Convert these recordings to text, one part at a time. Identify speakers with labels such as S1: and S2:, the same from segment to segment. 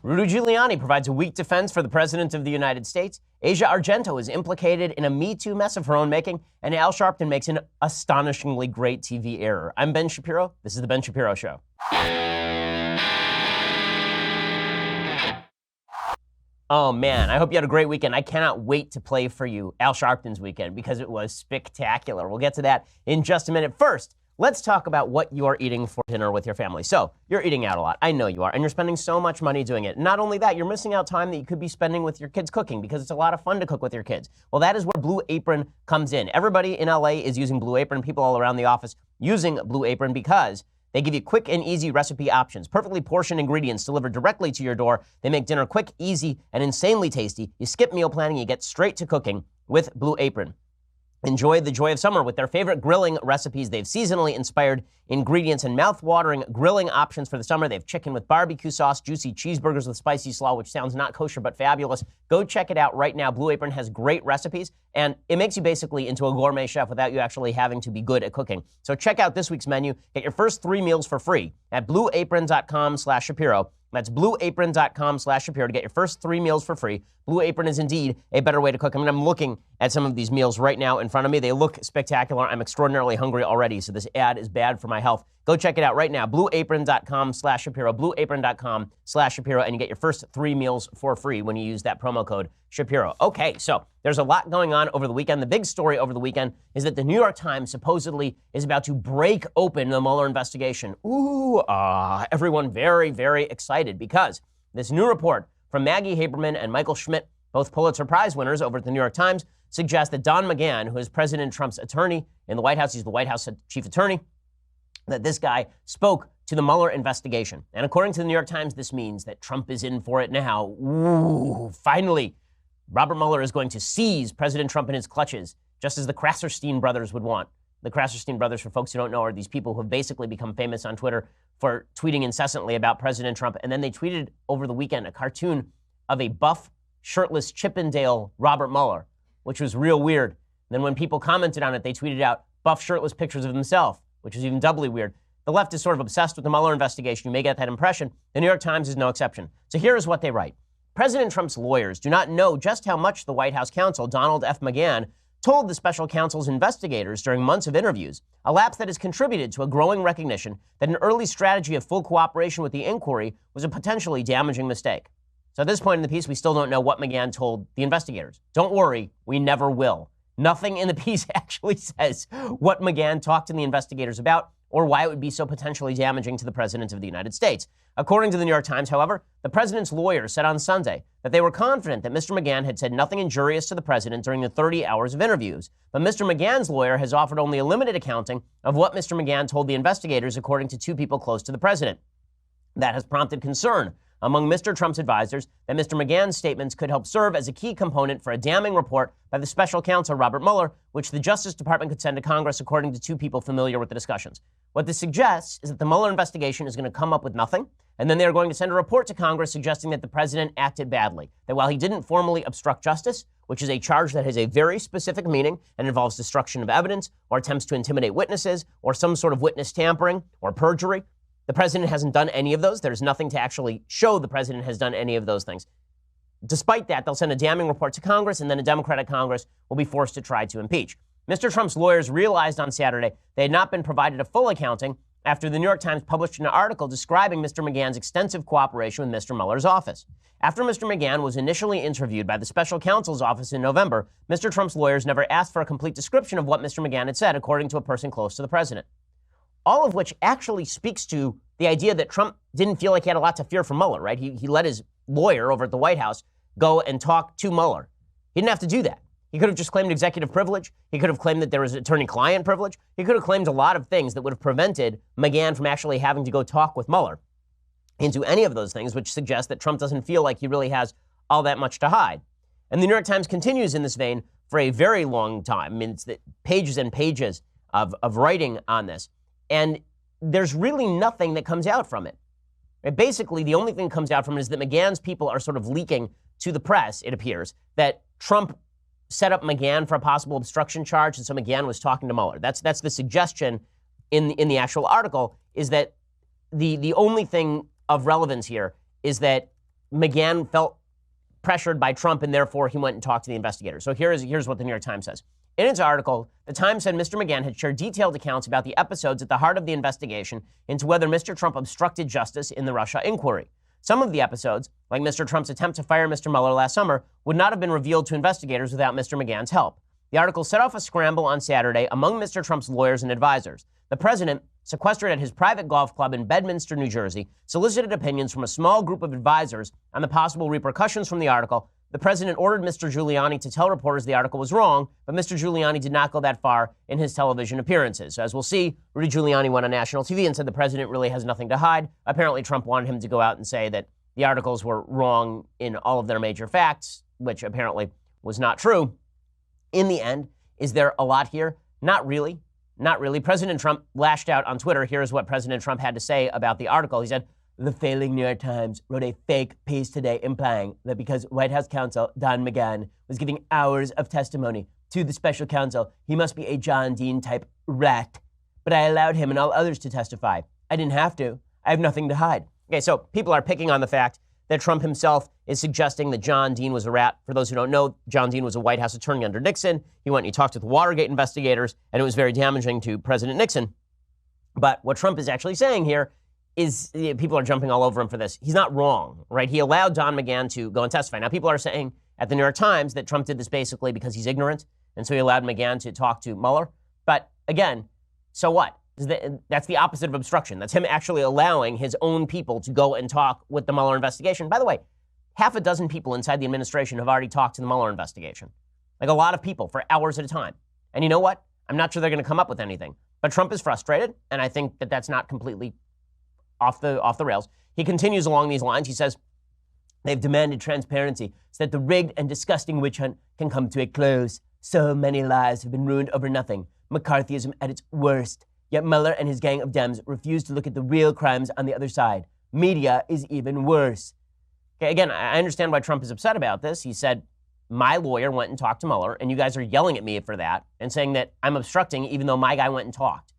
S1: Rudy Giuliani provides a weak defense for the President of the United States. Asia Argento is implicated in a Me Too mess of her own making. And Al Sharpton makes an astonishingly great TV error. I'm Ben Shapiro. This is The Ben Shapiro Show. Oh, man, I hope you had a great weekend. I cannot wait to play for you Al Sharpton's weekend because it was spectacular. We'll get to that in just a minute. First, let's talk about what you are eating for dinner with your family. So, you're eating out a lot. I know you are. And you're spending so much money doing it. Not only that, you're missing out time that you could be spending with your kids cooking because it's a lot of fun to cook with your kids. Well, that is where Blue Apron comes in. Everybody in LA is using Blue Apron. People all around the office using Blue Apron because they give you quick and easy recipe options, perfectly portioned ingredients delivered directly to your door. They make dinner quick, easy, and insanely tasty. You skip meal planning, you get straight to cooking with Blue Apron. Enjoy the joy of summer with their favorite grilling recipes. They've seasonally inspired ingredients and mouth-watering grilling options for the summer. They have chicken with barbecue sauce, juicy cheeseburgers with spicy slaw, which sounds not kosher but fabulous. Go check it out right now. Blue Apron has great recipes, and it makes you basically into a gourmet chef without you actually having to be good at cooking. So check out this week's menu. Get your first 3 meals for free at blueapron.com/Shapiro. That's blueapron.com/Shapiro to get your first 3 meals for free. Blue Apron is indeed a better way to cook. I mean, I'm looking at some of these meals right now in front of me. They look spectacular. I'm extraordinarily hungry already, so this ad is bad for my health. Go check it out right now, blueapron.com/Shapiro, blueapron.com/Shapiro, and you get your first 3 meals for free when you use that promo code Shapiro. Okay, so there's a lot going on over the weekend. The big story over the weekend is that the New York Times supposedly is about to break open the Mueller investigation. Everyone very, very excited because this new report from Maggie Haberman and Michael Schmidt, both Pulitzer Prize winners over at the New York Times, suggests that Don McGahn, who is President Trump's attorney in the White House, he's the White House chief attorney, that this guy spoke to the Mueller investigation. And according to the New York Times, this means that Trump is in for it now. Finally, Robert Mueller is going to seize President Trump in his clutches, just as the Krasserstein brothers would want. The Krasserstein brothers, for folks who don't know, are these people who have basically become famous on Twitter for tweeting incessantly about President Trump. And then they tweeted over the weekend a cartoon of a buff, shirtless Chippendale Robert Mueller, which was real weird. And then when people commented on it, they tweeted out buff, shirtless pictures of themselves, which is even doubly weird. The left is sort of obsessed with the Mueller investigation. You may get that impression. The New York Times is no exception. So here is what they write. President Trump's lawyers do not know just how much the White House counsel, Donald F. McGahn, told the special counsel's investigators during months of interviews, a lapse that has contributed to a growing recognition that an early strategy of full cooperation with the inquiry was a potentially damaging mistake. So at this point in the piece, we still don't know what McGahn told the investigators. Don't worry, we never will. Nothing in the piece actually says what McGahn talked to the investigators about or why it would be so potentially damaging to the President of the United States. According to the New York Times, however, the president's lawyers said on Sunday that they were confident that Mr. McGahn had said nothing injurious to the president during the 30 hours of interviews. But Mr. McGahn's lawyer has offered only a limited accounting of what Mr. McGahn told the investigators, according to 2 people close to the president. That has prompted concern among Mr. Trump's advisors that Mr. McGahn's statements could help serve as a key component for a damning report by the special counsel Robert Mueller, which the Justice Department could send to Congress, according to 2 people familiar with the discussions. What this suggests is that the Mueller investigation is going to come up with nothing, and then they are going to send a report to Congress suggesting that the president acted badly, that while he didn't formally obstruct justice, which is a charge that has a very specific meaning and involves destruction of evidence or attempts to intimidate witnesses or some sort of witness tampering or perjury, the president hasn't done any of those. There's nothing to actually show the president has done any of those things. Despite that, they'll send a damning report to Congress, and then a Democratic Congress will be forced to try to impeach. Mr. Trump's lawyers realized on Saturday they had not been provided a full accounting after the New York Times published an article describing Mr. McGahn's extensive cooperation with Mr. Mueller's office. After Mr. McGahn was initially interviewed by the special counsel's office in November, Mr. Trump's lawyers never asked for a complete description of what Mr. McGahn had said, according to a person close to the president. All of which actually speaks to the idea that Trump didn't feel like he had a lot to fear from Mueller, right? He let his lawyer over at the White House go and talk to Mueller. He didn't have to do that. He could have just claimed executive privilege. He could have claimed that there was attorney-client privilege. He could have claimed a lot of things that would have prevented McGahn from actually having to go talk with Mueller into any of those things, which suggests that Trump doesn't feel like he really has all that much to hide. And the New York Times continues in this vein for a very long time. I mean, it's pages and pages of writing on this. And there's really nothing that comes out from it. And basically, the only thing that comes out from it is that McGahn's people are sort of leaking to the press, it appears, that Trump set up McGahn for a possible obstruction charge, and so McGahn was talking to Mueller. That's the suggestion in the actual article, is that the only thing of relevance here is that McGahn felt pressured by Trump, and therefore he went and talked to the investigators. So here's what the New York Times says. In its article, the Times said Mr. McGahn had shared detailed accounts about the episodes at the heart of the investigation into whether Mr. Trump obstructed justice in the Russia inquiry. Some of the episodes, like Mr. Trump's attempt to fire Mr. Mueller last summer, would not have been revealed to investigators without Mr. McGahn's help. The article set off a scramble on Saturday among Mr. Trump's lawyers and advisors. The president, sequestered at his private golf club in Bedminster, New Jersey, solicited opinions from a small group of advisors on the possible repercussions from the article. The president ordered Mr. Giuliani to tell reporters the article was wrong, but Mr. Giuliani did not go that far in his television appearances. So as we'll see, Rudy Giuliani went on national TV and said the president really has nothing to hide. Apparently, Trump wanted him to go out and say that the articles were wrong in all of their major facts, which apparently was not true. In the end, is there a lot here? Not really. Not really. President Trump lashed out on Twitter. Here's what President Trump had to say about the article. He said, "The failing New York Times wrote a fake piece today implying that because White House counsel Don McGahn was giving hours of testimony to the special counsel, he must be a John Dean type rat. But I allowed him and all others to testify. I didn't have to. I have nothing to hide." Okay, so people are picking on the fact that Trump himself is suggesting that John Dean was a rat. For those who don't know, John Dean was a White House attorney under Nixon. He went and he talked with the Watergate investigators, and it was very damaging to President Nixon. But what Trump is actually saying here is, people are jumping all over him for this. He's not wrong, right? He allowed Don McGahn to go and testify. Now, people are saying at the New York Times that Trump did this basically because he's ignorant, and so he allowed McGahn to talk to Mueller. But again, so what? That's the opposite of obstruction. That's him actually allowing his own people to go and talk with the Mueller investigation. By the way, half a dozen people inside the administration have already talked to the Mueller investigation. Like a lot of people for hours at a time. And you know what? I'm not sure they're going to come up with anything. But Trump is frustrated, and I think that that's not completely off the rails. He continues along these lines. He says, they've demanded transparency so that the rigged and disgusting witch hunt can come to a close. So many lives have been ruined over nothing. McCarthyism at its worst. Yet Mueller and his gang of Dems refuse to look at the real crimes on the other side. Media is even worse. Okay, again, I understand why Trump is upset about this. He said, my lawyer went and talked to Mueller, and you guys are yelling at me for that and saying that I'm obstructing even though my guy went and talked.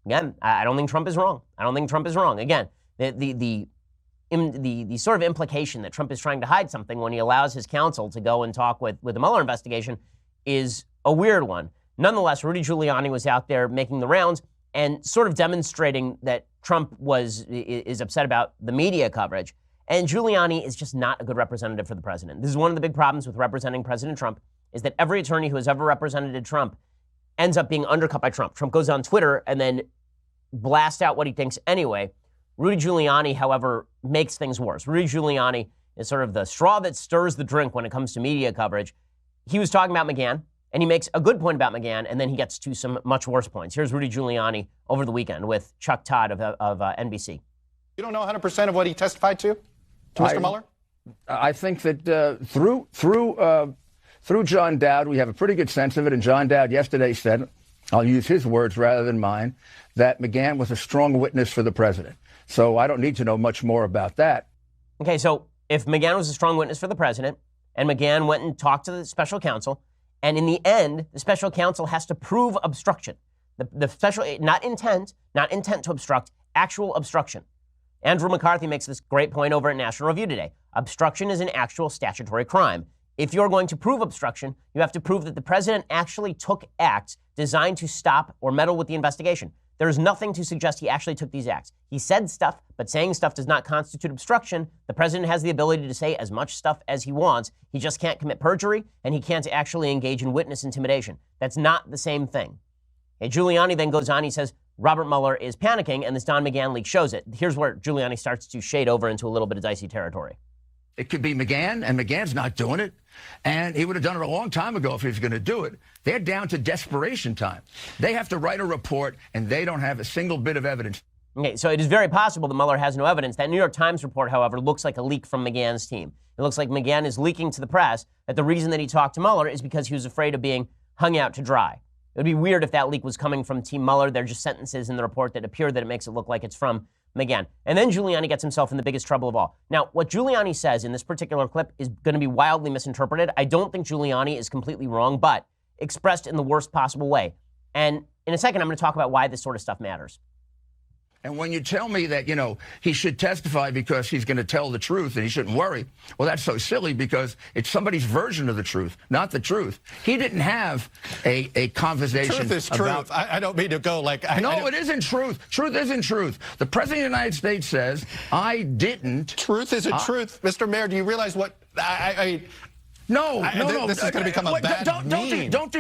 S1: Again, I don't think Trump is wrong. I don't think Trump is wrong. Again, the sort of implication that Trump is trying to hide something when he allows his counsel to go and talk with the Mueller investigation is a weird one. Nonetheless, Rudy Giuliani was out there making the rounds and sort of demonstrating that Trump is upset about the media coverage. And Giuliani is just not a good representative for the president. This is one of the big problems with representing President Trump, is that every attorney who has ever represented Trump ends up being undercut by Trump. Trump goes on Twitter and then blasts out what he thinks anyway. Rudy Giuliani, however, makes things worse. Rudy Giuliani is sort of the straw that stirs the drink when it comes to media coverage. He was talking about McGahn, and he makes a good point about McGahn, and then he gets to some much worse points. Here's Rudy Giuliani over the weekend with Chuck Todd of NBC.
S2: You don't know 100% of what he testified to Mr. Mueller?
S3: I think that through John Dowd, we have a pretty good sense of it. And John Dowd yesterday said, I'll use his words rather than mine, that McGahn was a strong witness for the president. So I don't need to know much more about that.
S1: Okay, so if McGahn was a strong witness for the president, and McGahn went and talked to the special counsel, and in the end, the special counsel has to prove obstruction. The special, not intent to obstruct, actual obstruction. Andrew McCarthy makes this great point over at National Review today. Obstruction is an actual statutory crime. If you're going to prove obstruction, you have to prove that the president actually took acts designed to stop or meddle with the investigation. There is nothing to suggest he actually took these acts. He said stuff, but saying stuff does not constitute obstruction. The president has the ability to say as much stuff as he wants. He just can't commit perjury, and he can't actually engage in witness intimidation. That's not the same thing. Okay, Giuliani then goes on. He says, Robert Mueller is panicking, and this Don McGahn leak shows it. Here's where Giuliani starts to shade over into a little bit of dicey territory.
S3: It could be McGahn, and McGahn's not doing it. And he would have done it a long time ago if he was going to do it. They're down to desperation time. They have to write a report, and they don't have a single bit of evidence.
S1: Okay, so it is very possible that Mueller has no evidence. That New York Times report, however, looks like a leak from McGahn's team. It looks like McGahn is leaking to the press that the reason that he talked to Mueller is because he was afraid of being hung out to dry. It would be weird if that leak was coming from Team Mueller. There are just sentences in the report that appear that it makes it look like it's from McGahn. And then Giuliani gets himself in the biggest trouble of all. Now, what Giuliani says in this particular clip is going to be wildly misinterpreted. I don't think Giuliani is completely wrong, but expressed in the worst possible way. And in a second, I'm going to talk about why this sort of stuff matters.
S3: And when you tell me that, he should testify because he's going to tell the truth and he shouldn't worry, well, that's so silly because it's somebody's version of the truth, not the truth. He didn't have a conversation.
S2: Truth is truth. I don't mean to go like...
S3: No, it isn't truth. Truth isn't truth. The President of the United States says, I didn't...
S2: Truth isn't truth. Mr. Mayor, do you realize what...
S3: No.
S2: This is going to become a bad meme.
S3: Don't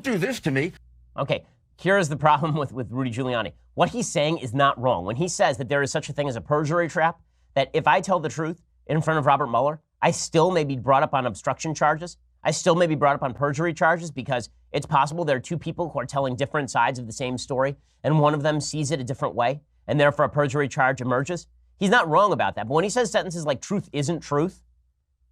S3: do this to me.
S1: Okay, here's the problem with Rudy Giuliani. What he's saying is not wrong. When he says that there is such a thing as a perjury trap, that if I tell the truth in front of Robert Mueller, I still may be brought up on obstruction charges. I still may be brought up on perjury charges because it's possible there are two people who are telling different sides of the same story, and one of them sees it a different way, and therefore a perjury charge emerges. He's not wrong about that. But when he says sentences like truth isn't truth,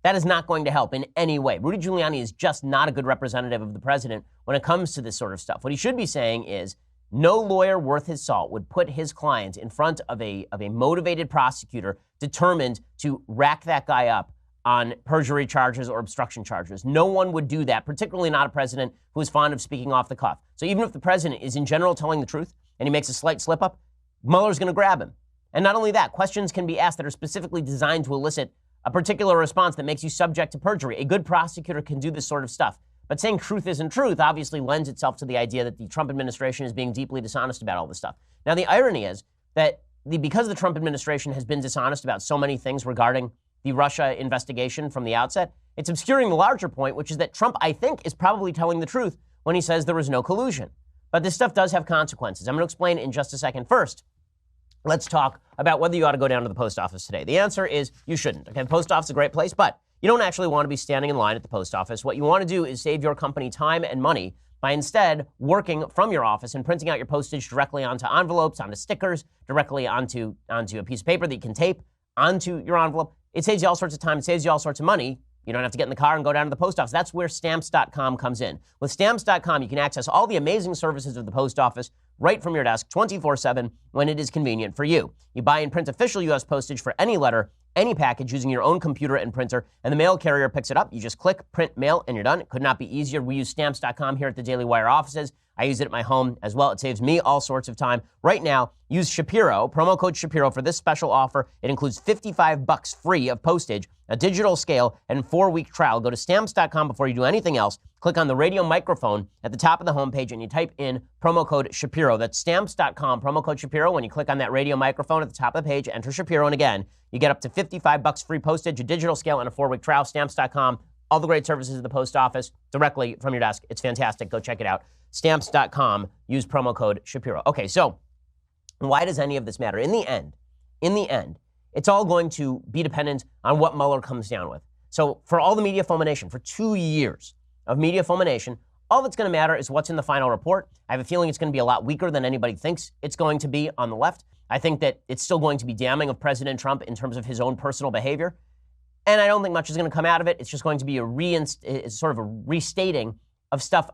S1: that is not going to help in any way. Rudy Giuliani is just not a good representative of the president when it comes to this sort of stuff. What he should be saying is no lawyer worth his salt would put his client in front of a motivated prosecutor determined to rack that guy up on perjury charges or obstruction charges. No one would do that, particularly not a president who is fond of speaking off the cuff. So even if the president is in general telling the truth and he makes a slight slip up, Mueller's going to grab him. And not only that, questions can be asked that are specifically designed to elicit a particular response that makes you subject to perjury. A good prosecutor can do this sort of stuff. But saying truth isn't truth obviously lends itself to the idea that the Trump administration is being deeply dishonest about all this stuff. Now, the irony is that because the Trump administration has been dishonest about so many things regarding the Russia investigation from the outset, it's obscuring the larger point, which is that Trump, I think, is probably telling the truth when he says there was no collusion. But this stuff does have consequences. I'm going to explain in just a second. First, let's talk about whether you ought to go down to the post office today. The answer is you shouldn't. Okay, the post office is a great place, but you don't actually want to be standing in line at the post office. What you want to do is save your company time and money by instead working from your office and printing out your postage directly onto envelopes, onto stickers, directly onto a piece of paper that you can tape onto your envelope. It saves you all sorts of time. It saves you all sorts of money. You don't have to get in the car and go down to the post office. That's where Stamps.com comes in. With Stamps.com, you can access all the amazing services of the post office right from your desk 24/7 when it is convenient for you. You buy and print official U.S. postage for any letter, any package using your own computer and printer, and the mail carrier picks it up. You just click, print, mail, and you're done. It could not be easier. We use Stamps.com here at the Daily Wire offices. I use it at my home as well. It saves me all sorts of time. Right now, use Shapiro, promo code Shapiro for this special offer. It includes $55 free of postage, a digital scale, and 4-week trial. Go to Stamps.com before you do anything else. Click on the radio microphone at the top of the homepage and you type in promo code Shapiro. That's Stamps.com, promo code Shapiro. When you click on that radio microphone at the top of the page, enter Shapiro, and again, you get up to $55 free postage, a digital scale, and a 4-week trial. Stamps.com, all the great services of the post office directly from your desk. It's fantastic. Go check it out. Stamps.com, use promo code Shapiro. Okay, so why does any of this matter? In the end, it's all going to be dependent on what Mueller comes down with. So for all the media fulmination, for 2 years of media fulmination, all that's going to matter is what's in the final report. I have a feeling it's going to be a lot weaker than anybody thinks it's going to be on the left. I think that it's still going to be damning of President Trump in terms of his own personal behavior. And I don't think much is going to come out of it. It's just going to be sort of a restating of stuff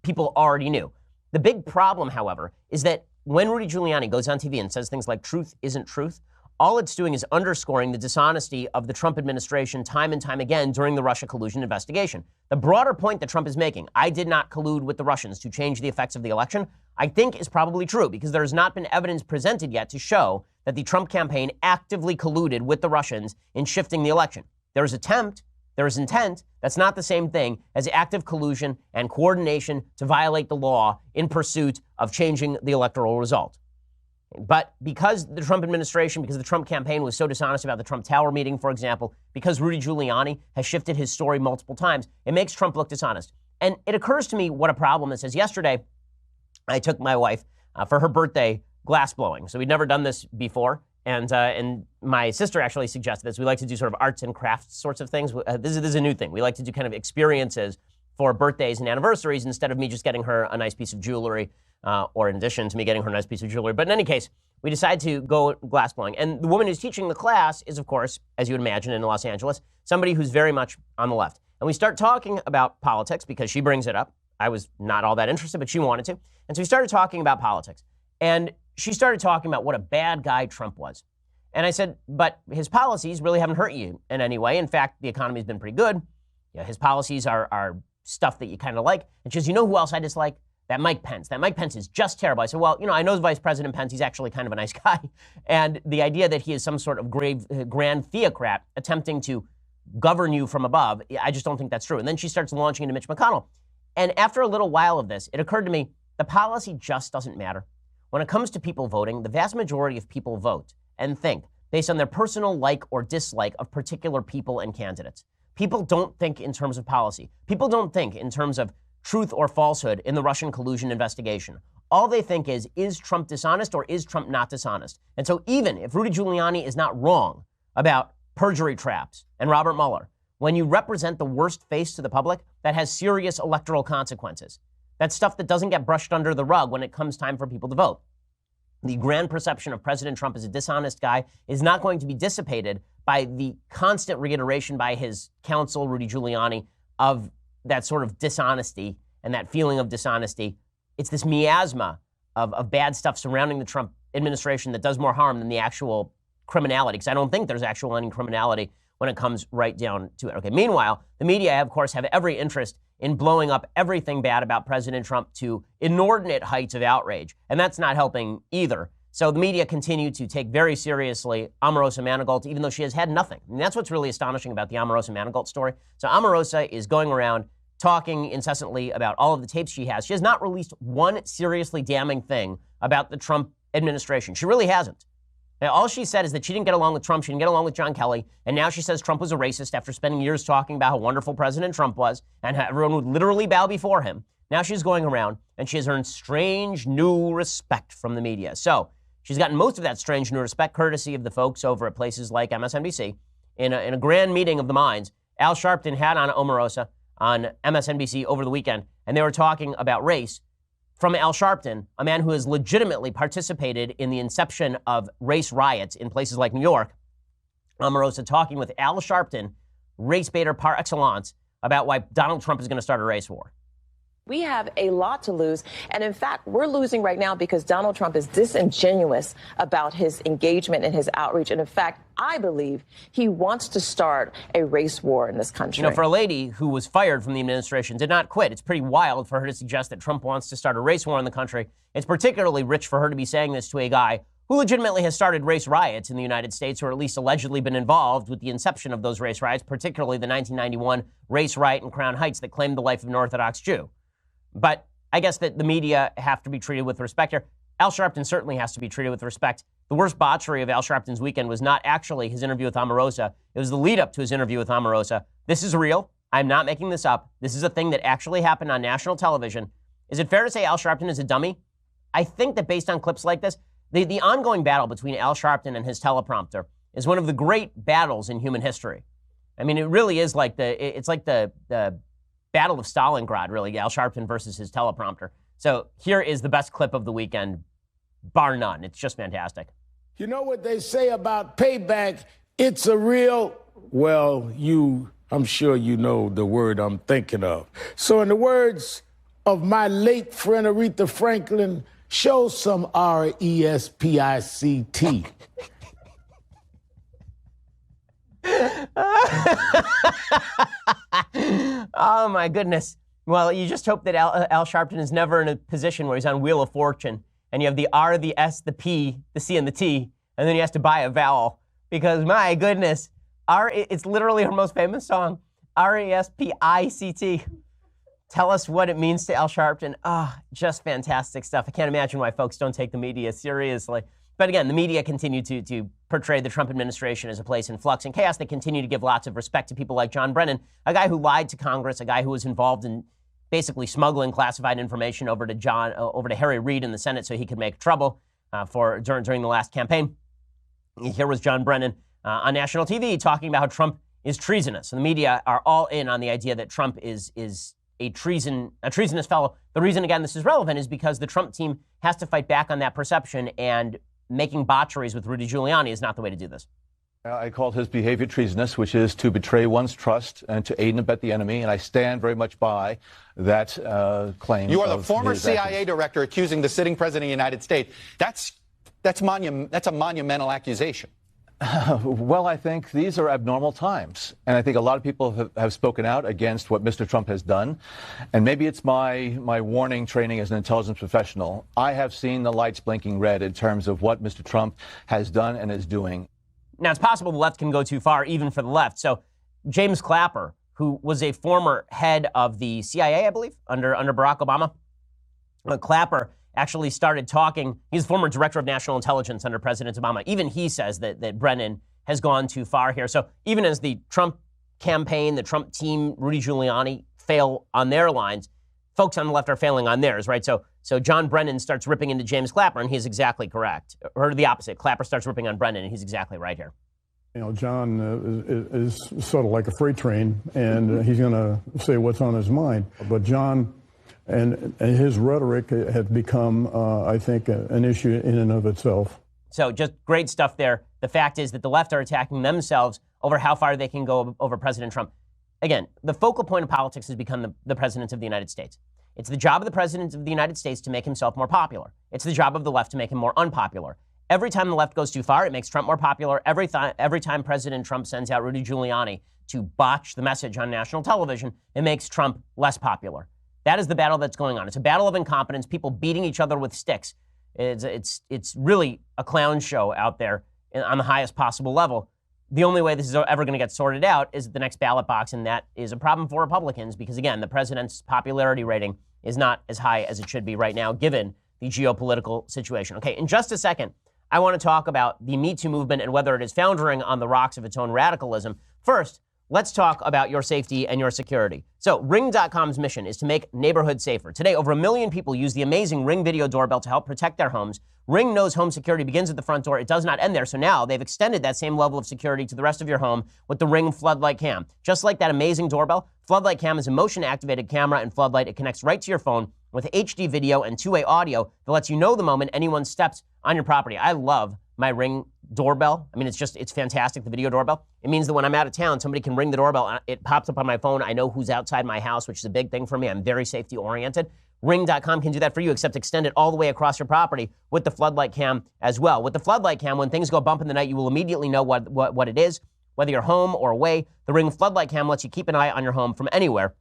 S1: people already knew. The big problem, however, is that when Rudy Giuliani goes on TV and says things like truth isn't truth, all it's doing is underscoring the dishonesty of the Trump administration time and time again during the Russia collusion investigation. The broader point that Trump is making, I did not collude with the Russians to change the effects of the election, I think is probably true because there has not been evidence presented yet to show that the Trump campaign actively colluded with the Russians in shifting the election. There is attempt, there is intent. That's not the same thing as active collusion and coordination to violate the law in pursuit of changing the electoral result. But because the Trump administration, because the Trump campaign was so dishonest about the Trump Tower meeting, for example, because Rudy Giuliani has shifted his story multiple times, it makes Trump look dishonest. And it occurs to me what a problem this is. Yesterday, I took my wife for her birthday glass blowing. So we'd never done this before. And my sister actually suggested this. We like to do sort of arts and crafts sorts of things. This is a new thing. We like to do kind of experiences for birthdays and anniversaries instead of me just getting her a nice piece of jewelry or in addition to me getting her a nice piece of jewelry. But in any case, we decided to go glass blowing. And the woman who's teaching the class is, of course, as you would imagine in Los Angeles, somebody who's very much on the left. And we start talking about politics because she brings it up. I was not all that interested, but she wanted to. And so we started talking about politics. And she started talking about what a bad guy Trump was. And I said, but his policies really haven't hurt you in any way. In fact, the economy's been pretty good. Yeah, his policies are stuff that you kind of like. And she says, you know who else I dislike? that Mike Pence is just terrible. I said, well, I know Vice President Pence. He's actually kind of a nice guy. And the idea that he is some sort of grand theocrat attempting to govern you from above, I just don't think that's true. And then she starts launching into Mitch McConnell. And after a little while of this, it occurred to me, the policy just doesn't matter. When it comes to people voting, the vast majority of people vote and think based on their personal like or dislike of particular people and candidates. People don't think in terms of policy. People don't think in terms of truth or falsehood in the Russian collusion investigation. All they think is Trump dishonest or is Trump not dishonest? And so even if Rudy Giuliani is not wrong about perjury traps and Robert Mueller, when you represent the worst face to the public, that has serious electoral consequences. That's stuff that doesn't get brushed under the rug when it comes time for people to vote. The grand perception of President Trump as a dishonest guy is not going to be dissipated by the constant reiteration by his counsel, Rudy Giuliani, of that sort of dishonesty and that feeling of dishonesty. It's this miasma of bad stuff surrounding the Trump administration that does more harm than the actual criminality, because I don't think there's actual any criminality when it comes right down to it. Okay. Meanwhile, the media, of course, have every interest in blowing up everything bad about President Trump to inordinate heights of outrage, and that's not helping either. So the media continue to take very seriously Omarosa Manigault, even though she has had nothing. And that's what's really astonishing about the Omarosa Manigault story. So Omarosa is going around talking incessantly about all of the tapes she has. She has not released one seriously damning thing about the Trump administration. She really hasn't. Now, all she said is that she didn't get along with Trump, she didn't get along with John Kelly, and now she says Trump was a racist after spending years talking about how wonderful President Trump was and how everyone would literally bow before him. Now she's going around and she has earned strange new respect from the media. So she's gotten most of that strange new respect courtesy of the folks over at places like MSNBC. In a grand meeting of the minds, Al Sharpton had on Omarosa on MSNBC over the weekend, and they were talking about race. From Al Sharpton, a man who has legitimately participated in the inception of race riots in places like New York, Omarosa talking with Al Sharpton, race baiter par excellence, about why Donald Trump is going to start a race war.
S4: We have a lot to lose. And in fact, we're losing right now because Donald Trump is disingenuous about his engagement and his outreach. And in fact, I believe he wants to start a race war in this country.
S1: For a lady who was fired from the administration, did not quit, it's pretty wild for her to suggest that Trump wants to start a race war in the country. It's particularly rich for her to be saying this to a guy who legitimately has started race riots in the United States, or at least allegedly been involved with the inception of those race riots, particularly the 1991 race riot in Crown Heights that claimed the life of an Orthodox Jew. But I guess that the media have to be treated with respect here. Al Sharpton certainly has to be treated with respect. The worst botchery of Al Sharpton's weekend was not actually his interview with Omarosa. It was the lead up to his interview with Omarosa. This is real. I'm not making this up. This is a thing that actually happened on national television. Is it fair to say Al Sharpton is a dummy? I think that based on clips like this, the ongoing battle between Al Sharpton and his teleprompter is one of the great battles in human history. I mean, it really is like it's like the Battle of Stalingrad, really, Al Sharpton versus his teleprompter. So here is the best clip of the weekend, bar none. It's just fantastic.
S5: You know what they say about payback? It's a real, well, I'm sure you know the word I'm thinking of. So in the words of my late friend Aretha Franklin, show some RESPICT.
S1: Oh, my goodness. Well, you just hope that Al Sharpton is never in a position where he's on Wheel of Fortune and you have the R, the S, the P, the C, and the T, and then he has to buy a vowel. Because, my goodness, it's literally her most famous song, RESPICT. Tell us what it means to Al Sharpton. Just fantastic stuff. I can't imagine why folks don't take the media seriously. But again, the media continue to portray the Trump administration as a place in flux and chaos. They continue to give lots of respect to people like John Brennan, a guy who lied to Congress, a guy who was involved in basically smuggling classified information over to Harry Reid in the Senate so he could make trouble during the last campaign. Here was John Brennan on national TV talking about how Trump is treasonous. And the media are all in on the idea that Trump is a treasonous fellow. The reason, again, this is relevant is because the Trump team has to fight back on that perception, and making botcheries with Rudy Giuliani is not the way to do this.
S6: I called his behavior treasonous, which is to betray one's trust and to aid and abet the enemy, and I stand very much by that claim.
S2: You are the former CIA director accusing the sitting president of the United States. That's a monumental accusation.
S6: Well, I think these are abnormal times. And I think a lot of people have spoken out against what Mr. Trump has done. And maybe it's my warning training as an intelligence professional. I have seen the lights blinking red in terms of what Mr. Trump has done and is doing.
S1: Now, it's possible the left can go too far, even for the left. So James Clapper, who was a former head of the CIA, I believe, under Barack Obama, Clapper actually started talking. He's former director of national intelligence under President Obama. Even he says that Brennan has gone too far here. So even as the Trump campaign, the Trump team, Rudy Giuliani fail on their lines, folks on the left are failing on theirs, right? So John Brennan starts ripping into James Clapper, and he's exactly correct. Or the opposite. Clapper starts ripping on Brennan, and he's exactly right here.
S7: You know, John is sort of like a freight train, and he's going to say what's on his mind. But John and his rhetoric have become, I think, an issue in and of itself.
S1: So just great stuff there. The fact is that the left are attacking themselves over how far they can go over President Trump. Again, the focal point of politics has become the president of the United States. It's the job of the president of the United States to make himself more popular. It's the job of the left to make him more unpopular. Every time the left goes too far, it makes Trump more popular. Every time President Trump sends out Rudy Giuliani to botch the message on national television, it makes Trump less popular. That is the battle that's going on. It's a battle of incompetence, people beating each other with sticks. It's really a clown show out there on the highest possible level. The only way this is ever going to get sorted out is the next ballot box, and that is a problem for Republicans because, again, the president's popularity rating is not as high as it should be right now, given the geopolitical situation. Okay, in just a second, I want to talk about the Me Too movement and whether it is foundering on the rocks of its own radicalism. First, let's talk about your safety and your security. So Ring.com's mission is to make neighborhoods safer. Today, over 1 million people use the amazing Ring video doorbell to help protect their homes. Ring knows home security begins at the front door. It does not end there. So now they've extended that same level of security to the rest of your home with the Ring Floodlight Cam. Just like that amazing doorbell, Floodlight Cam is a motion-activated camera and floodlight. It connects right to your phone with HD video and two-way audio that lets you know the moment anyone steps on your property. I love my Ring doorbell. I mean, it's fantastic, the video doorbell. It means that when I'm out of town, somebody can ring the doorbell. It pops up on my phone. I know who's outside my house, which is a big thing for me. I'm very safety oriented. Ring.com can do that for you, except extend it all the way across your property with the Floodlight Cam as well. With the Floodlight Cam, when things go bump in the night, you will immediately know what it is, whether you're home or away. The Ring Floodlight Cam lets you keep an eye on your home from anywhere.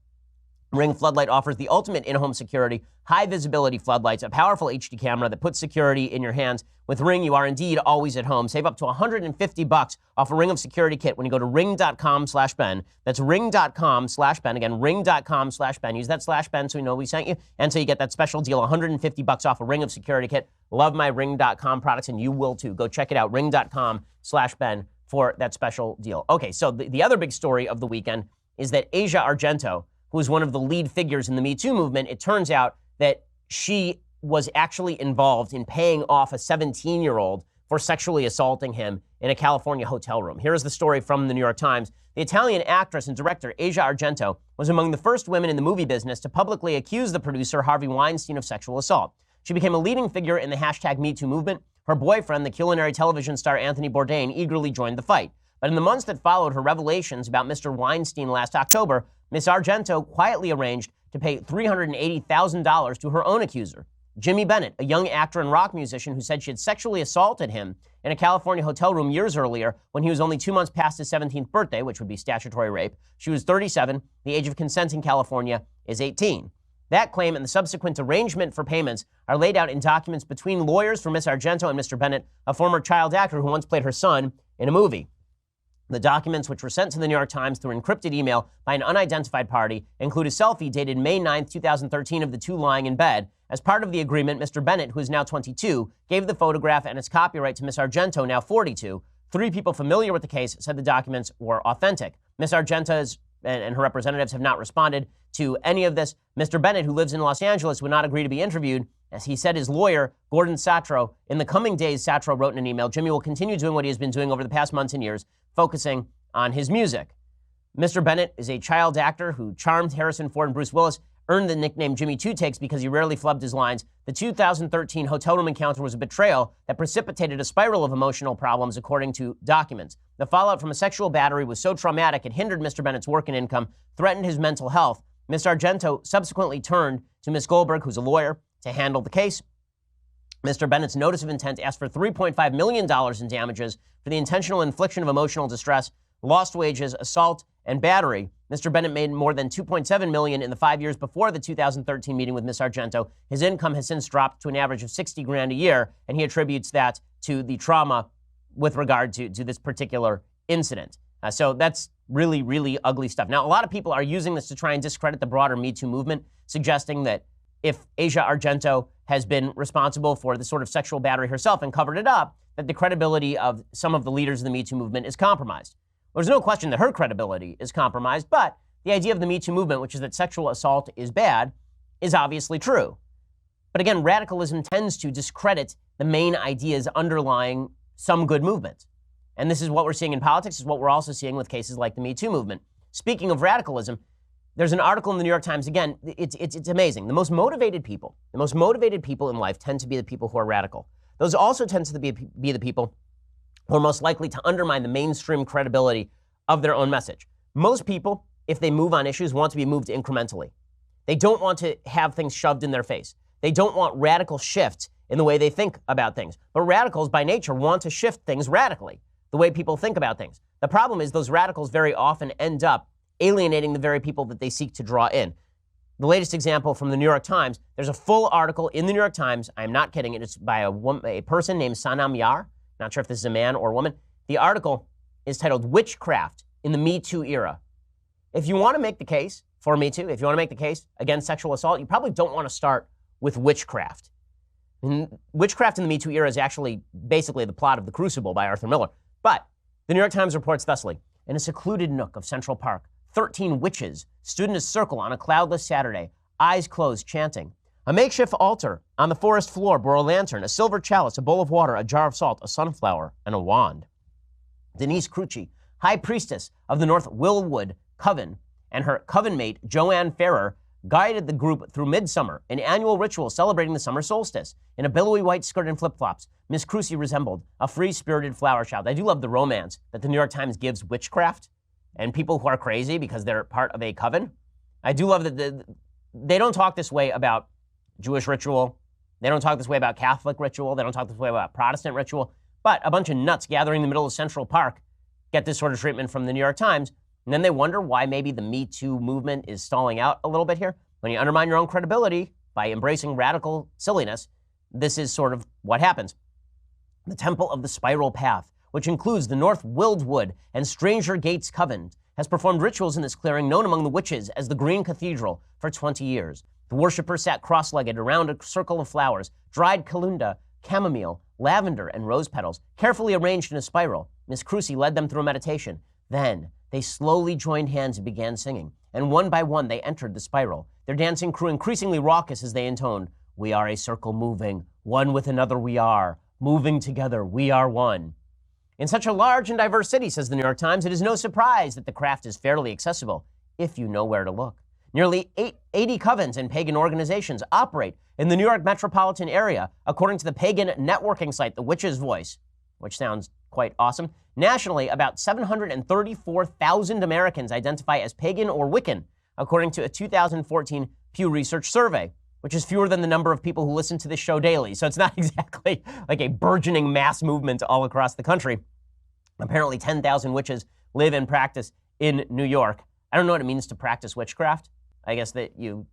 S1: Ring Floodlight offers the ultimate in-home security, high-visibility floodlights, a powerful HD camera that puts security in your hands. With Ring, you are indeed always at home. Save up to $150 off a Ring of Security kit when you go to ring.com/Ben. That's ring.com/Ben. Again, ring.com/Ben. Use that /Ben so we know we sent you. And so you get that special deal, $150 off a Ring of Security kit. Love my ring.com products, and you will too. Go check it out, ring.com/Ben for that special deal. Okay, so the other big story of the weekend is that Asia Argento, who is one of the lead figures in the Me Too movement, it turns out that she was actually involved in paying off a 17-year-old for sexually assaulting him in a California hotel room. Here is the story from the New York Times. The Italian actress and director Asia Argento was among the first women in the movie business to publicly accuse the producer Harvey Weinstein of sexual assault. She became a leading figure in the hashtag Me Too movement. Her boyfriend, the culinary television star Anthony Bourdain, eagerly joined the fight. But in the months that followed her revelations about Mr. Weinstein last October, Ms. Argento quietly arranged to pay $380,000 to her own accuser, Jimmy Bennett, a young actor and rock musician who said she had sexually assaulted him in a California hotel room years earlier when he was only 2 months past his 17th birthday, which would be statutory rape. She was 37. The age of consent in California is 18. That claim and the subsequent arrangement for payments are laid out in documents between lawyers for Ms. Argento and Mr. Bennett, a former child actor who once played her son in a movie. The documents, which were sent to the New York Times through encrypted email by an unidentified party, include a selfie dated May 9, 2013 of the two lying in bed. As part of the agreement, Mr. Bennett, who is now 22, gave the photograph and its copyright to Ms. Argento, now 42. 3 people familiar with the case said the documents were authentic. Ms. Argento and her representatives have not responded to any of this. Mr. Bennett, who lives in Los Angeles, would not agree to be interviewed. As he said, his lawyer, Gordon Satro, in the coming days, Satro wrote in an email, Jimmy will continue doing what he has been doing over the past months and years, focusing on his music. Mr. Bennett is a child actor who charmed Harrison Ford and Bruce Willis, earned the nickname Jimmy Two Takes because he rarely flubbed his lines. The 2013 hotel room encounter was a betrayal that precipitated a spiral of emotional problems, according to documents. The fallout from a sexual battery was so traumatic it hindered Mr. Bennett's work and income, threatened his mental health. Ms. Argento subsequently turned to Ms. Goldberg, who's a lawyer, to handle the case. Mr. Bennett's notice of intent asked for $3.5 million in damages for the intentional infliction of emotional distress, lost wages, assault, and battery. Mr. Bennett made more than $2.7 million in the 5 years before the 2013 meeting with Ms. Argento. His income has since dropped to an average of $60,000 a year, and he attributes that to the trauma with regard to this particular incident. So that's really, really ugly stuff. Now, a lot of people are using this to try and discredit the broader Me Too movement, suggesting that if Asia Argento has been responsible for the sort of sexual battery herself and covered it up, that the credibility of some of the leaders of the Me Too movement is compromised. There's no question that her credibility is compromised, but the idea of the Me Too movement, which is that sexual assault is bad, is obviously true. But again, radicalism tends to discredit the main ideas underlying some good movement. And this is what we're seeing in politics, is what we're also seeing with cases like the Me Too movement. Speaking of radicalism, there's an article in the New York Times, again, it's amazing. The most motivated people in life tend to be the people who are radical. Those also tend to be the people who are most likely to undermine the mainstream credibility of their own message. Most people, if they move on issues, want to be moved incrementally. They don't want to have things shoved in their face. They don't want radical shifts in the way they think about things. But radicals, by nature, want to shift things radically, the way people think about things. The problem is those radicals very often end up alienating the very people that they seek to draw in. The latest example from the New York Times, there's a full article in the New York Times. I'm not kidding. It's by a person named Sanam Yar. Not sure if this is a man or a woman. The article is titled Witchcraft in the Me Too Era. If you want to make the case for Me Too, if you want to make the case against sexual assault, you probably don't want to start with witchcraft. And Witchcraft in the Me Too Era is actually basically the plot of The Crucible by Arthur Miller. But the New York Times reports thusly: in a secluded nook of Central Park, 13 witches stood in a circle on a cloudless Saturday, eyes closed, chanting. A makeshift altar on the forest floor bore a lantern, a silver chalice, a bowl of water, a jar of salt, a sunflower, and a wand. Denise Crucci, high priestess of the North Willwood Coven, and her coven mate, Joanne Ferrer, guided the group through midsummer, an annual ritual celebrating the summer solstice. In a billowy white skirt and flip-flops, Miss Crucci resembled a free-spirited flower child. I do love the romance that the New York Times gives witchcraft and people who are crazy because they're part of a coven. I do love that they don't talk this way about Jewish ritual. They don't talk this way about Catholic ritual. They don't talk this way about Protestant ritual. But a bunch of nuts gathering in the middle of Central Park get this sort of treatment from the New York Times. And then they wonder why maybe the Me Too movement is stalling out a little bit here. When you undermine your own credibility by embracing radical silliness, this is sort of what happens. The Temple of the Spiral Path, which includes the North Wildwood and Stranger Gates Coven, has performed rituals in this clearing known among the witches as the Green Cathedral for 20 years. The worshippers sat cross-legged around a circle of flowers, dried calendula, chamomile, lavender, and rose petals, carefully arranged in a spiral. Miss Crucci led them through a meditation. Then they slowly joined hands and began singing, and one by one they entered the spiral, their dancing crew increasingly raucous as they intoned, "We are a circle moving, one with another we are, moving together we are one." In such a large and diverse city, says the New York Times, it is no surprise that the craft is fairly accessible if you know where to look. Nearly 80 covens and pagan organizations operate in the New York metropolitan area, according to the pagan networking site, The Witch's Voice, which sounds quite awesome. Nationally, about 734,000 Americans identify as pagan or Wiccan, according to a 2014 Pew Research survey, which is fewer than the number of people who listen to this show daily. So it's not exactly like a burgeoning mass movement all across the country. Apparently 10,000 witches live and practice in New York. I don't know what it means to practice witchcraft. I guess that you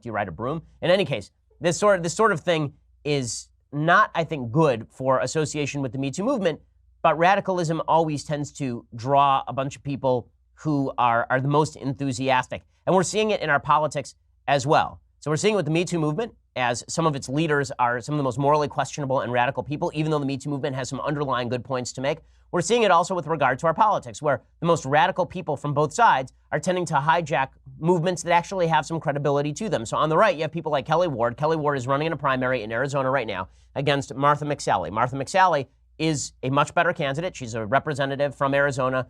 S1: ride a broom. In any case, this sort of thing is not, I think, good for association with the Me Too movement, but radicalism always tends to draw a bunch of people who are the most enthusiastic. And we're seeing it in our politics as well. So we're seeing it with the Me Too movement, as some of its leaders are some of the most morally questionable and radical people, even though the Me Too movement has some underlying good points to make. We're seeing it also with regard to our politics, where the most radical people from both sides are tending to hijack movements that actually have some credibility to them. So on the right, you have people like Kelly Ward. Kelly Ward is running in a primary in Arizona right now against Martha McSally. Martha McSally is a much better candidate. She's a representative from Arizona,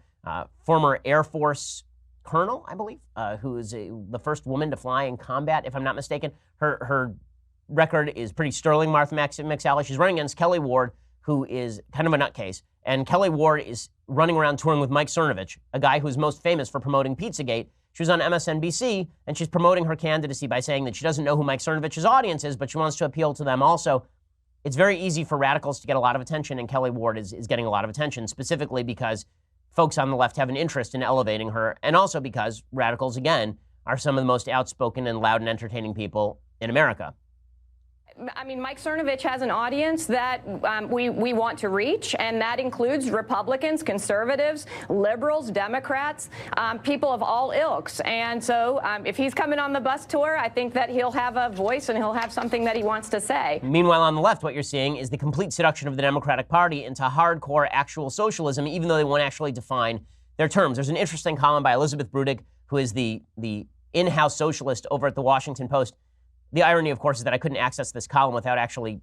S1: former Air Force colonel, I believe, who is the first woman to fly in combat, if I'm not mistaken. Her record is pretty sterling, Martha McSally. She's running against Kelly Ward, who is kind of a nutcase. And Kelly Ward is running around touring with Mike Cernovich, a guy who's most famous for promoting Pizzagate. She was on MSNBC, and she's promoting her candidacy by saying that she doesn't know who Mike Cernovich's audience is, but she wants to appeal to them also. it's very easy for radicals to get a lot of attention, and Kelly Ward is getting a lot of attention, specifically because folks on the left have an interest in elevating her, and also because radicals, again, are some of the most outspoken and loud and entertaining people in America.
S8: I mean, Mike Cernovich has an audience that we want to reach, and that includes Republicans, conservatives, liberals, Democrats, people of all ilks. And so if he's coming on the bus tour, I think that he'll have a voice and he'll have something that he wants to say.
S1: Meanwhile, on the left, what you're seeing is the complete seduction of the Democratic Party into hardcore actual socialism, even though they won't actually define their terms. There's an interesting column by Elizabeth Brudig, who is the in-house socialist over at the Washington Post. The irony, of course, is that I couldn't access this column without actually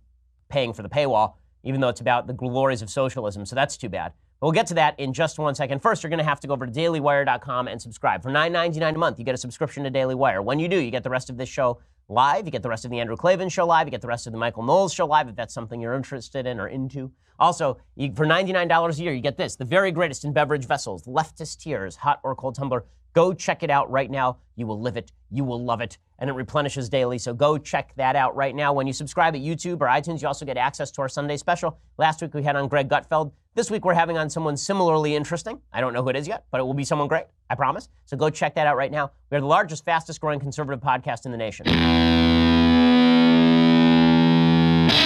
S1: paying for the paywall, even though it's about the glories of socialism, so that's too bad. But we'll get to that in just 1 second. First, you're going to have to go over to dailywire.com and subscribe. For $9.99 a month, you get a subscription to Daily Wire. When you do, you get the rest of this show live. You get the rest of the Andrew Klavan show live. You get the rest of the Michael Knowles show live, if that's something you're interested in or into. Also, for $99 a year, you get this, the very greatest in beverage vessels, leftist tears, hot or cold tumbler. Go check it out right now. You will live it. You will love it. And it replenishes daily. So go check that out right now. When you subscribe at YouTube or iTunes, you also get access to our Sunday special. Last week we had on Greg Gutfeld. This week we're having on someone similarly interesting. I don't know who it is yet, but it will be someone great. I promise. So go check that out right now. We are the largest, fastest growing conservative podcast in the nation.